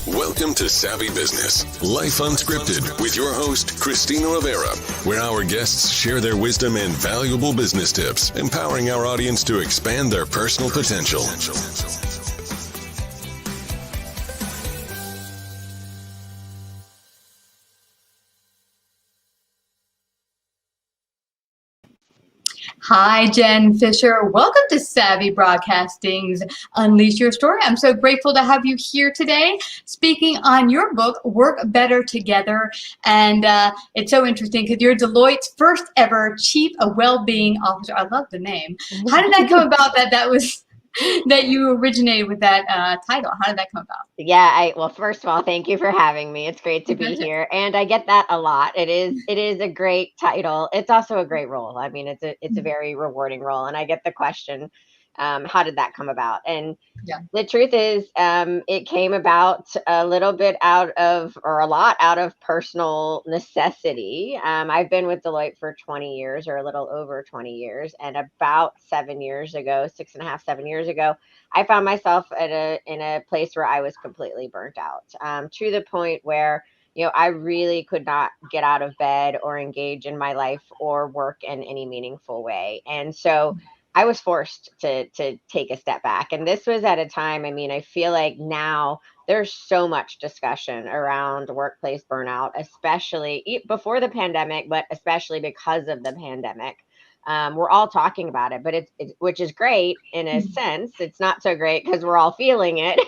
Welcome to Savvy Business, Life Unscripted, with your host, Christina Rivera, where our guests share their wisdom and valuable business tips, empowering our audience to expand their personal potential. Hi, Jen Fisher. Welcome to Savvy Broadcasting's Unleash Your Story. I'm so grateful to have you here today speaking on your book, Work Better Together. And it's so interesting because you're Deloitte's first ever Chief Wellbeing Officer. I love the name. How did that come about that you originated with that title? How did that come about? Yeah, well, first of all, thank you for having me. It's great to be here. And I get that a lot. It is a great title. It's also a great role. I mean, it's a very rewarding role. And I get the question, how did that come about? And the truth is, it came about a lot out of personal necessity. I've been with Deloitte for 20 years, or a little over 20 years. And about 7 years ago, 6.5, 7 years ago, I found myself in a place where I was completely burnt out, to the point where, I really could not get out of bed or engage in my life or work in any meaningful way. And so I was forced to take a step back. And this was at a time, I feel like now there's so much discussion around workplace burnout, especially before the pandemic, but especially because of the pandemic. We're all talking about it, but it's which is great in a sense. It's not so great because we're all feeling it.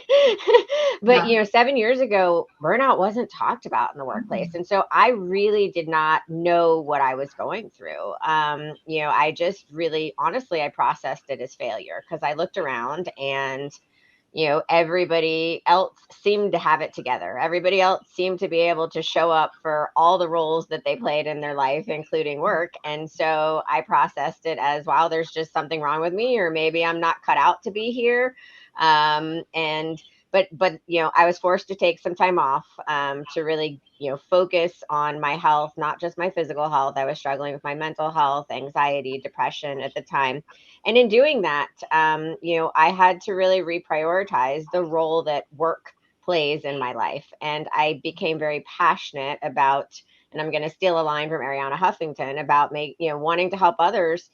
But 7 years ago, burnout wasn't talked about in the workplace, and so I really did not know what I was going through. I just really, honestly, I processed it as failure because I looked around and everybody else seemed to have it together. Everybody else seemed to be able to show up for all the roles that they played in their life, including work. And so I processed it as, wow, there's just something wrong with me, or maybe I'm not cut out to be here. But I was forced to take some time off, to really, focus on my health, not just my physical health. I was struggling with my mental health, anxiety, depression at the time. And in doing that, I had to really reprioritize the role that work plays in my life. And I became very passionate about, and I'm going to steal a line from Ariana Huffington about wanting to help others,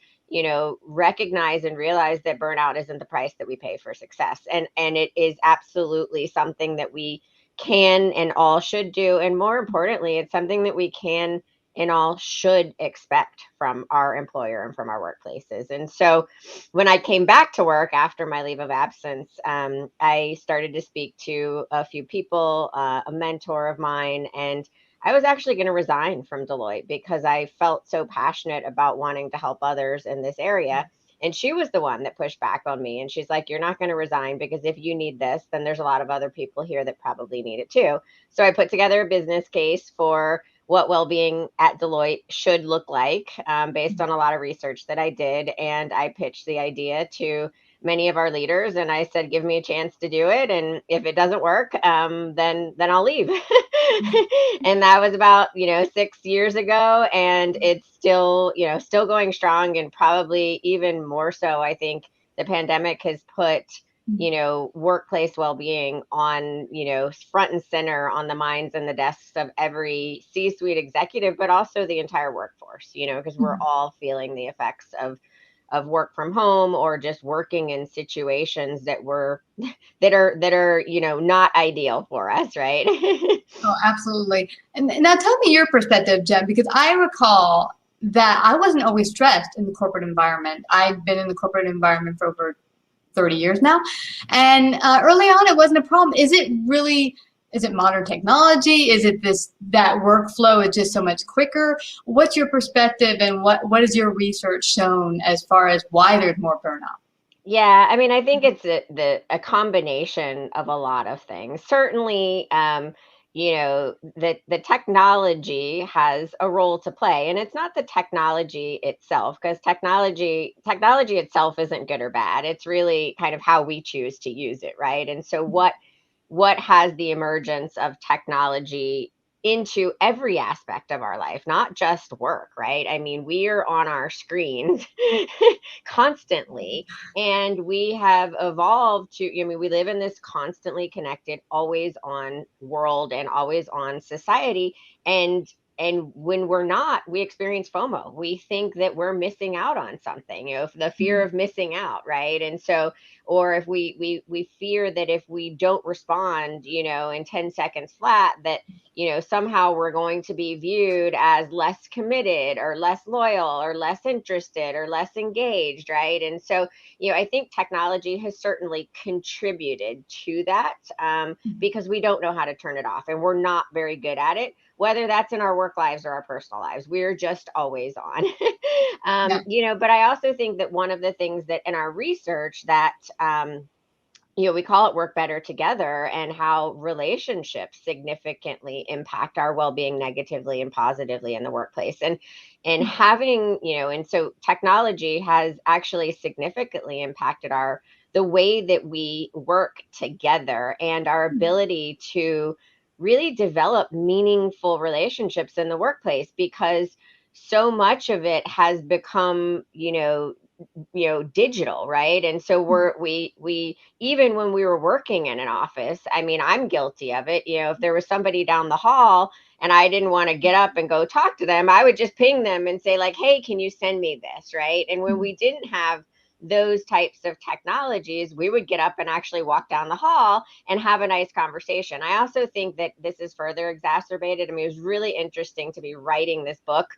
recognize and realize that burnout isn't the price that we pay for success. And it is absolutely something that we can and all should do. And more importantly, it's something that we can and all should expect from our employer and from our workplaces. And so when I came back to work after my leave of absence, I started to speak to a few people, a mentor of mine, and I was actually going to resign from Deloitte because I felt so passionate about wanting to help others in this area. And she was the one that pushed back on me. And she's like, you're not going to resign, because if you need this, then there's a lot of other people here that probably need it too. So I put together a business case for what well-being at Deloitte should look like, based on a lot of research that I did. And I pitched the idea to many of our leaders, and I said, give me a chance to do it. And if it doesn't work, then I'll leave. And that was about, 6 years ago. And it's still going strong, and probably even more so. I think the pandemic has put workplace well-being on, front and center on the minds and the desks of every C-suite executive, but also the entire workforce, because we're all feeling the effects of work from home, or just working in situations that are not ideal for us, right? Oh, absolutely. And now tell me your perspective, Jen, because I recall that I wasn't always stressed in the corporate environment. I've been in the corporate environment for over 30 years now. And early on, it wasn't a problem. Is it modern technology? Is it that workflow is just so much quicker? What's your perspective, and what has your research shown as far as why there's more burnout? Yeah, I think it's a combination of a lot of things. Certainly, the technology has a role to play, and it's not the technology itself, because technology itself isn't good or bad. It's really kind of how we choose to use it, right? And so what has the emergence of technology into every aspect of our life, not just work, right? I mean, we are on our screens constantly, and we have evolved to, I mean, we live in this constantly connected, always on world and always on society. And when we're not, we experience FOMO. We think that we're missing out on something, the fear of missing out, right? And so, or if we fear that if we don't respond, in 10 seconds flat, that somehow we're going to be viewed as less committed or less loyal or less interested or less engaged, right? And so, I think technology has certainly contributed to that, because we don't know how to turn it off, and we're not very good at it, whether that's in our work lives or our personal lives. We're just always on. But I also think that one of the things that in our research that, we call it Work Better Together, and how relationships significantly impact our well-being negatively and positively in the workplace. And having, and so technology has actually significantly impacted the way that we work together and our ability to really develop meaningful relationships in the workplace, because so much of it has become, digital, right? And so we even when we were working in an office, I mean, I'm guilty of it. If there was somebody down the hall and I didn't want to get up and go talk to them, I would just ping them and say, like, hey, can you send me this, right? And when we didn't have those types of technologies, we would get up and actually walk down the hall and have a nice conversation. I also think that this is further exacerbated. I mean, it was really interesting to be writing this book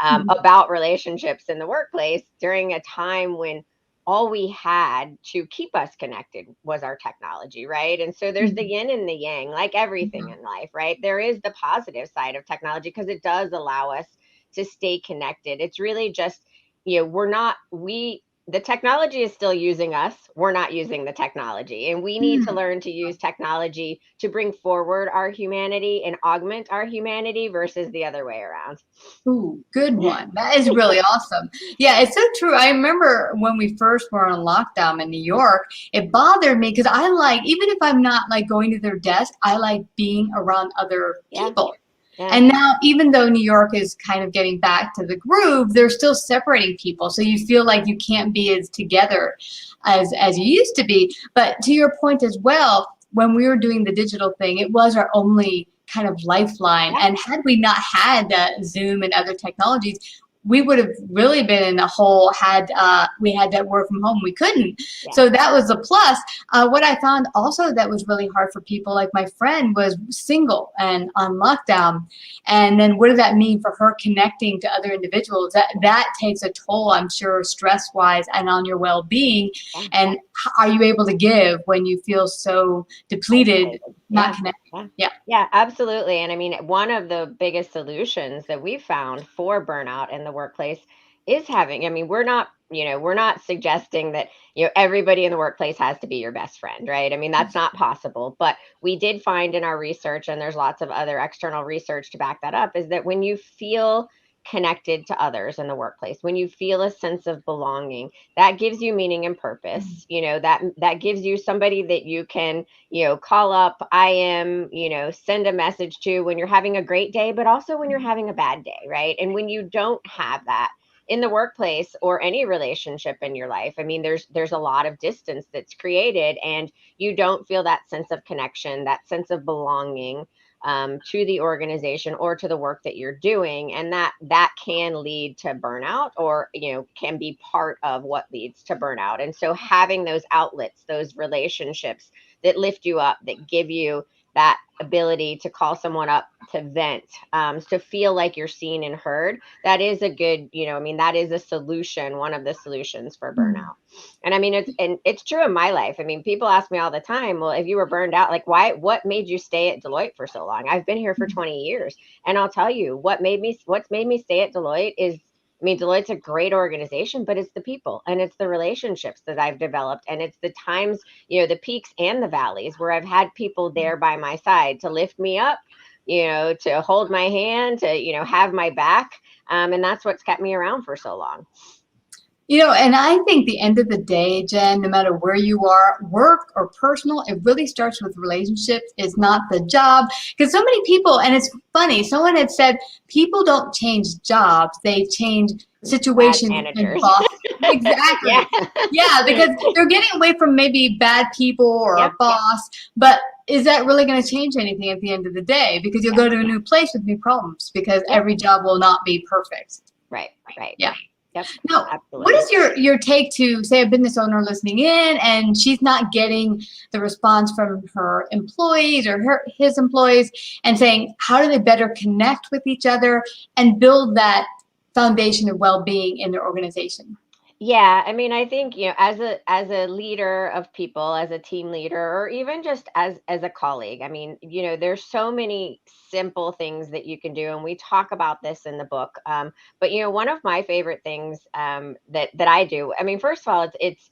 about relationships in the workplace during a time when all we had to keep us connected was our technology, right? And so there's the yin and the yang, like everything in life, right? There is the positive side of technology because it does allow us to stay connected. It's really just, the technology is still using us. We're not using the technology. And we need to learn to use technology to bring forward our humanity and augment our humanity versus the other way around. Ooh, good one. That is really awesome. Yeah, it's so true. I remember when we first were on lockdown in New York, it bothered me because even if I'm not like going to their desk, I like being around other people. Yeah. And now, even though New York is kind of getting back to the groove, they're still separating people. So you feel like you can't be as together as you used to be. But to your point as well, when we were doing the digital thing, it was our only kind of lifeline. Yeah. And had we not had Zoom and other technologies, we would have really been in a hole had we had that work from home. We couldn't. Yeah. So that was a plus. What I found also that was really hard for people, like my friend was single and on lockdown. And then what does that mean for her connecting to other individuals? That takes a toll, I'm sure, stress-wise and on your well-being. Yeah. And are you able to give when you feel so depleted, not connected? Yeah, absolutely. And I mean, one of the biggest solutions that we've found for burnout in the workplace is we're not suggesting that, everybody in the workplace has to be your best friend, right? I mean, that's not possible. But we did find in our research, and there's lots of other external research to back that up, is that when you feel connected to others in the workplace, when you feel a sense of belonging, that gives you meaning and purpose. That gives you somebody that you can, call up, send a message to when you're having a great day, but also when you're having a bad day, right? And when you don't have that in the workplace or any relationship in your life, I mean, there's a lot of distance that's created, and you don't feel that sense of connection, that sense of belonging to the organization or to the work that you're doing. And that can lead to burnout, or, can be part of what leads to burnout. And so having those outlets, those relationships that lift you up, that give you that ability to call someone up, to vent, to feel like you're seen and heard, that is a good, that is a solution, one of the solutions for burnout. And I mean, it's true in my life. I mean, people ask me all the time, well, if you were burned out, like what made you stay at Deloitte for so long? I've been here for 20 years. And I'll tell you, what's made me stay at Deloitte is, I mean, Deloitte's a great organization, but it's the people and it's the relationships that I've developed. And it's the times, the peaks and the valleys where I've had people there by my side to lift me up, to hold my hand, to, have my back. And that's what's kept me around for so long. And I think the end of the day, Jen, no matter where you are, work or personal, it really starts with relationships. It's not the job. Because so many people, and it's funny, someone had said, people don't change jobs, they change situations and bosses. Exactly. Yeah, because they're getting away from maybe bad people or a boss. But is that really going to change anything at the end of the day? Because you'll go to a new place with new problems because every job will not be perfect. Right. Yeah. Yep. Now, Absolutely. what is your take to, say, a business owner listening in and she's not getting the response from her employees or his employees, and saying, how do they better connect with each other and build that foundation of well-being in their organization? Yeah, I mean, I think, as a leader of people, as a team leader, or even just as a colleague, I mean, there's so many simple things that you can do, and we talk about this in the book. But one of my favorite things that I do, I mean, first of all, it's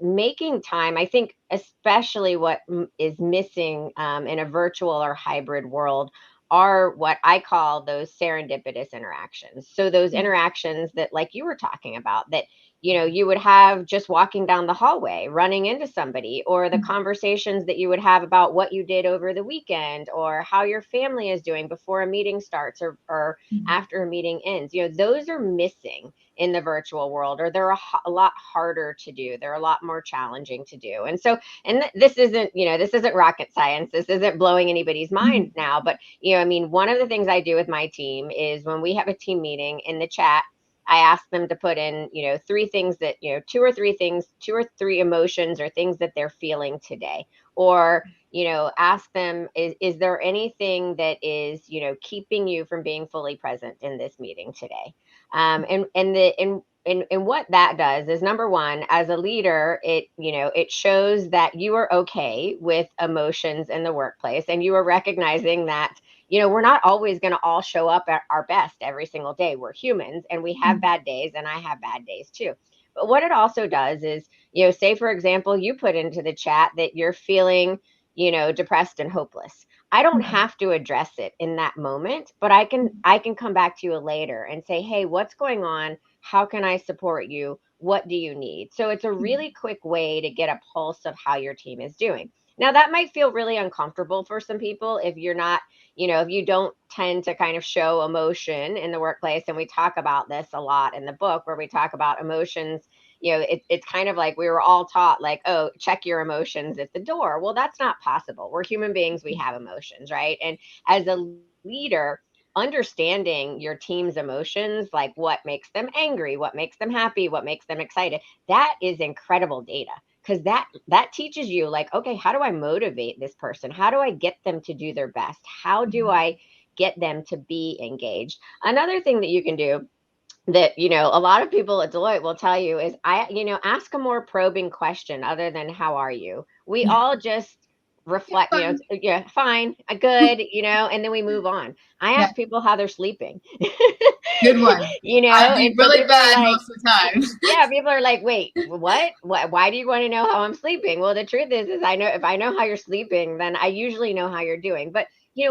making time. I think especially what is missing in a virtual or hybrid world are what I call those serendipitous interactions. So those interactions that, like you were talking about, that you would have just walking down the hallway, running into somebody, or the conversations that you would have about what you did over the weekend, or how your family is doing before a meeting starts, or after a meeting ends. Those are missing in the virtual world, or they're a lot harder to do. They're a lot more challenging to do. And so, this isn't rocket science. This isn't blowing anybody's mind now, but I mean, one of the things I do with my team is when we have a team meeting, in the chat, I ask them to put in, 3 things that, 2 or 3 things, 2 or 3 emotions or things that they're feeling today. Or, ask them, is there anything that is, keeping you from being fully present in this meeting today? And what that does is, number one, as a leader, it shows that you are okay with emotions in the workplace, and you are recognizing that we're not always going to all show up at our best every single day. We're humans, and we have bad days, and I have bad days too. But what it also does is, say, for example, you put into the chat that you're feeling, depressed and hopeless. I don't have to address it in that moment, but I can come back to you later and say, hey, what's going on? How can I support you? What do you need? So it's a really quick way to get a pulse of how your team is doing. Now, that might feel really uncomfortable for some people if you're not, if you don't tend to kind of show emotion in the workplace. And we talk about this a lot in the book, where we talk about emotions. It's kind of like we were all taught, like, oh, check your emotions at the door. Well, that's not possible. We're human beings. We have emotions, right? And as a leader, understanding your team's emotions, like what makes them angry, what makes them happy, what makes them excited, that is incredible data. Because that teaches you, like, okay, how do I motivate this person? How do I get them to do their best? How do I get them to be engaged? Another thing that you can do that, a lot of people at Deloitte will tell you is, ask a more probing question other than how are you? We all just reflect, fine, good, and then we move on. I ask people how they're sleeping. Good one. I'd be really bad most of the time. Yeah, people are like, wait, what? Why do you want to know how I'm sleeping? Well, the truth is I know, if I know how you're sleeping, then I usually know how you're doing. But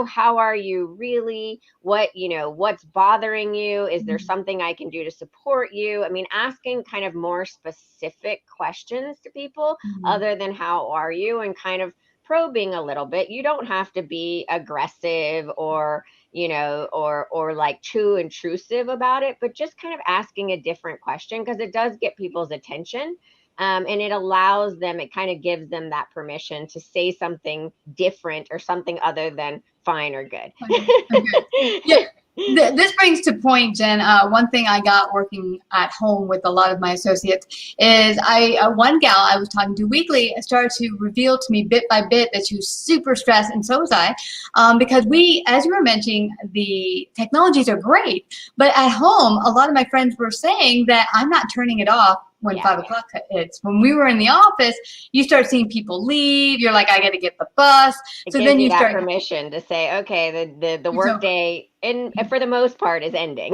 how are you really? What's bothering you? Is there something I can do to support you? I mean, asking kind of more specific questions to people other than how are you, and kind of probing a little bit. You don't have to be aggressive or or like too intrusive about it, but just kind of asking a different question, because it does get people's attention. And it allows them, it kind of gives them that permission to say something different or something other than fine or good. Okay. Yeah. This brings to point, Jen. One thing I got working at home with a lot of my associates is one gal I was talking to weekly started to reveal to me bit by bit that she was super stressed, and so was I, because as you were mentioning, the technologies are great, but at home, a lot of my friends were saying that I'm not turning it off when 5 o'clock hits. When we were in the office, you start seeing people leave. You're like, I got to get the bus. So then you start permission to say, okay, the work day, and for the most part, is ending.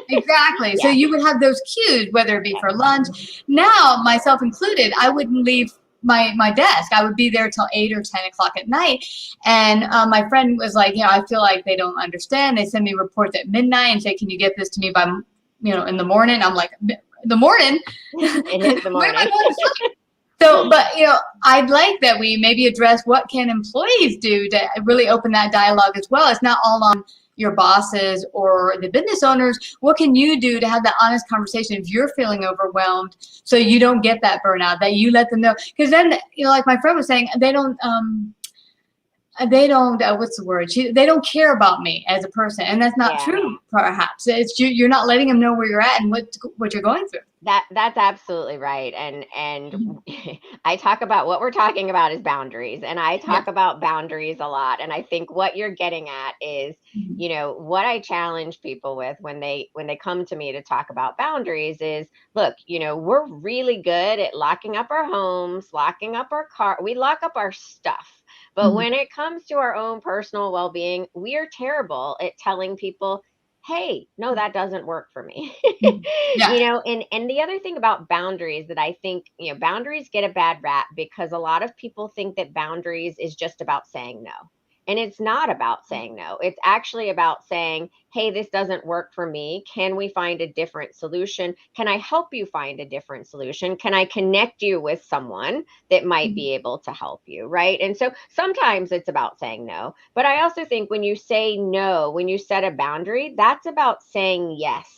Exactly. So you would have those cues, whether it be for lunch. Now, myself included, I wouldn't leave my desk. I would be there till 8 or 10 o'clock at night. And my friend was like, I feel like they don't understand. They send me reports at midnight and say, can you get this to me by, in the morning? I'm like, the morning. It is the When am I morning. going to sleep? So, but I'd like that we maybe address what can employees do to really open that dialogue as well. It's not all on your bosses or the business owners. What can you do to have that honest conversation if you're feeling overwhelmed, so you don't get that burnout, that you let them know? Because then, like my friend was saying, they don't what's the word? They don't care about me as a person, and that's not true. Perhaps it's you're not letting them know where you're at and what you're going through. That's absolutely right. And I talk about what we're talking about is boundaries, and I talk about boundaries a lot. And I think what you're getting at is, what I challenge people with when they come to me to talk about boundaries is, look, we're really good at locking up our homes, locking up our car. We lock up our stuff. But when it comes to our own personal well-being, we are terrible at telling people, hey, no, that doesn't work for me. And the other thing about boundaries that I think, boundaries get a bad rap because a lot of people think that boundaries is just about saying no. And it's not about saying no. It's actually about saying, hey, this doesn't work for me. Can we find a different solution? Can I help you find a different solution? Can I connect you with someone that might be able to help you? Right. And so sometimes it's about saying no. But I also think when you say no, when you set a boundary, that's about saying yes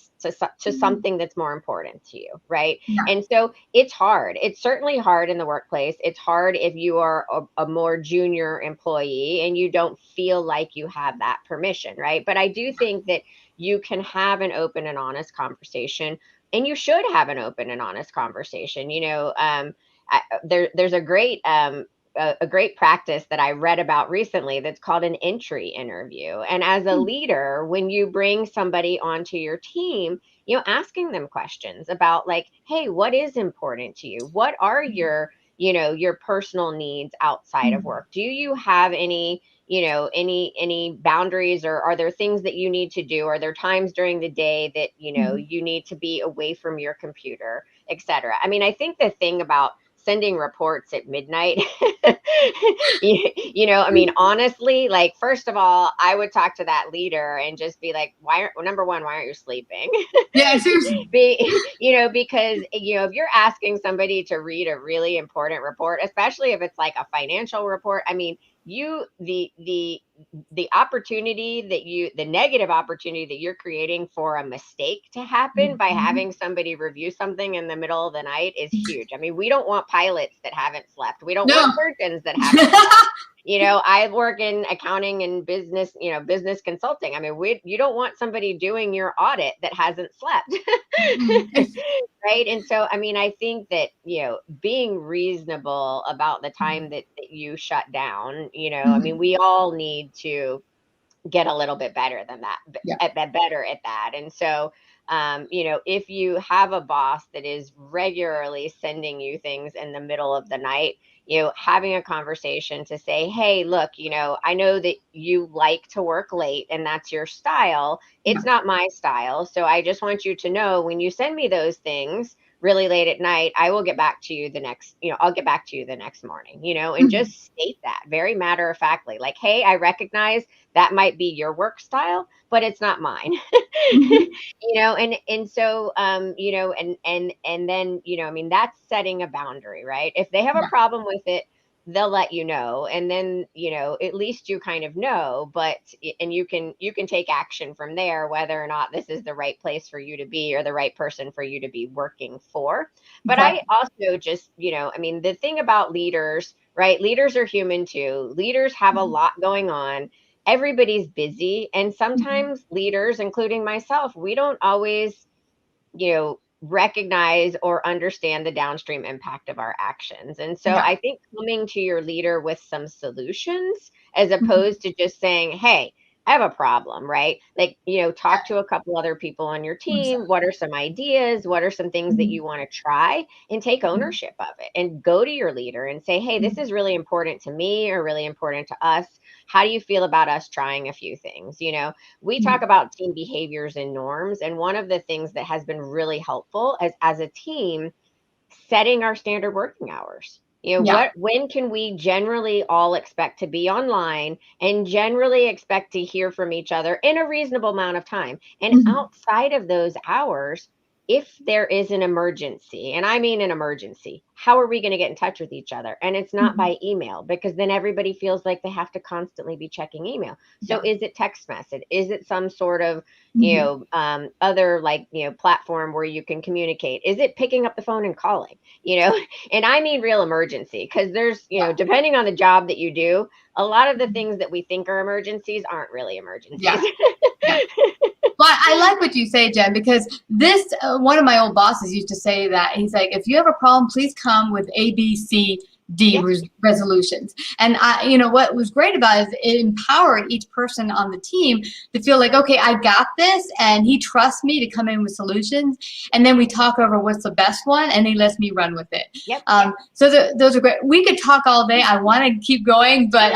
to something that's more important to you, right? And so it's hard. It's certainly hard in the workplace. It's hard if you are a more junior employee and you don't feel like you have that permission, right? But I do think that you can have an open and honest conversation, and you should have an open and honest conversation. There's a great practice that I read about recently that's called an entry interview. And as a leader, when you bring somebody onto your team, asking them questions about like, hey, what is important to you? What are your personal needs outside of work? Do you have any boundaries, or are there things that you need to do? Are there times during the day that, you need to be away from your computer, et cetera? I mean, I think the thing about sending reports at midnight, honestly, like, first of all, I would talk to that leader and just be like, number one, why aren't you sleeping? Yeah, seriously. Because, if you're asking somebody to read a really important report, especially if it's like a financial report, I mean, the opportunity the negative opportunity that you're creating for a mistake to happen by having somebody review something in the middle of the night is huge. I mean, we don't want pilots that haven't slept. We don't want surgeons that haven't slept. I work in accounting and business consulting. I mean, you don't want somebody doing your audit that hasn't slept. Right. And so, I mean, I think that, being reasonable about the time that you shut down, I mean, we all need to get a little bit better than that, better at that. And so, if you have a boss that is regularly sending you things in the middle of the night, having a conversation to say, hey, look, I know that you like to work late and that's your style. It's not my style. So I just want you to know, when you send me those things really late at night, I will get back to you I'll get back to you the next morning, and just state that very matter of factly, like, hey, I recognize that might be your work style, but it's not mine. And so, and then, I mean, that's setting a boundary, right? If they have a problem with it, they'll let you know. And then, at least you kind of know, and you can take action from there, whether or not this is the right place for you to be or the right person for you to be working for. But I also just, I mean, the thing about leaders, right? Leaders are human too. Leaders have a lot going on. Everybody's busy. And sometimes leaders, including myself, we don't always, recognize or understand the downstream impact of our actions. And so I think coming to your leader with some solutions, as opposed to just saying, hey, I have a problem, right? Like, talk to a couple other people on your team. What are some ideas? What are some things that you want to try, and take ownership of it, and go to your leader and say, hey, this is really important to me, or really important to us. How do you feel about us trying a few things? We talk about team behaviors and norms. And one of the things that has been really helpful as a team, setting our standard working hours. When can we generally all expect to be online and generally expect to hear from each other in a reasonable amount of time? And outside of those hours, if there is an emergency, and I mean an emergency, how are we going to get in touch with each other? And it's not by email, because then everybody feels like they have to constantly be checking email. So is it text message? Is it some sort of, other like, platform where you can communicate? Is it picking up the phone and calling, and I mean real emergency, because there's, depending on the job that you do, a lot of the things that we think are emergencies aren't really emergencies. Yeah. Well, I like what you say, Jen, because this, one of my old bosses used to say that. He's like, if you have a problem, please come with A, B, C, D resolutions. And what was great about it is it empowered each person on the team to feel like, okay, I got this, and he trusts me to come in with solutions. And then we talk over what's the best one, and he lets me run with it. So those are great. We could talk all day. I want to keep going, but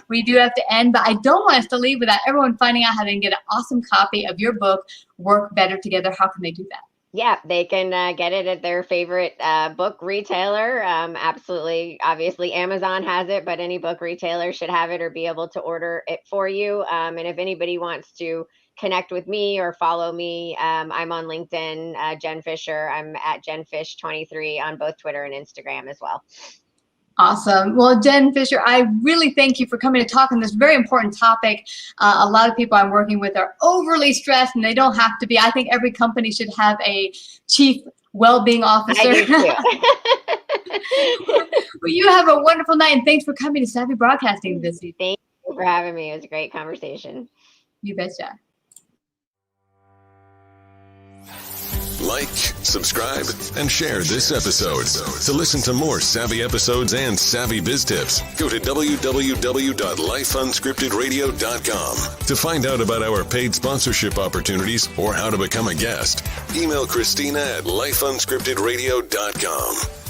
we do have to end. But I don't want us to leave without everyone finding out how they can get an awesome copy of your book, Work Better Together. How can they do that? Yeah, they can get it at their favorite book retailer. Absolutely. Obviously, Amazon has it, but any book retailer should have it or be able to order it for you. And if anybody wants to connect with me or follow me, I'm on LinkedIn, Jen Fisher. I'm at JenFish23 on both Twitter and Instagram as well. Awesome. Well, Jen Fisher, I really thank you for coming to talk on this very important topic. A lot of people I'm working with are overly stressed, and they don't have to be. I think every company should have a chief well-being officer. I do too. Well, you have a wonderful night, and thanks for coming to Savvy Broadcasting this evening. Thank you for having me. It was a great conversation. You betcha. Like, subscribe, and share this episode. To listen to more savvy episodes and savvy biz tips, go to www.lifeunscriptedradio.com. To find out about our paid sponsorship opportunities or how to become a guest, email Christina at lifeunscriptedradio.com.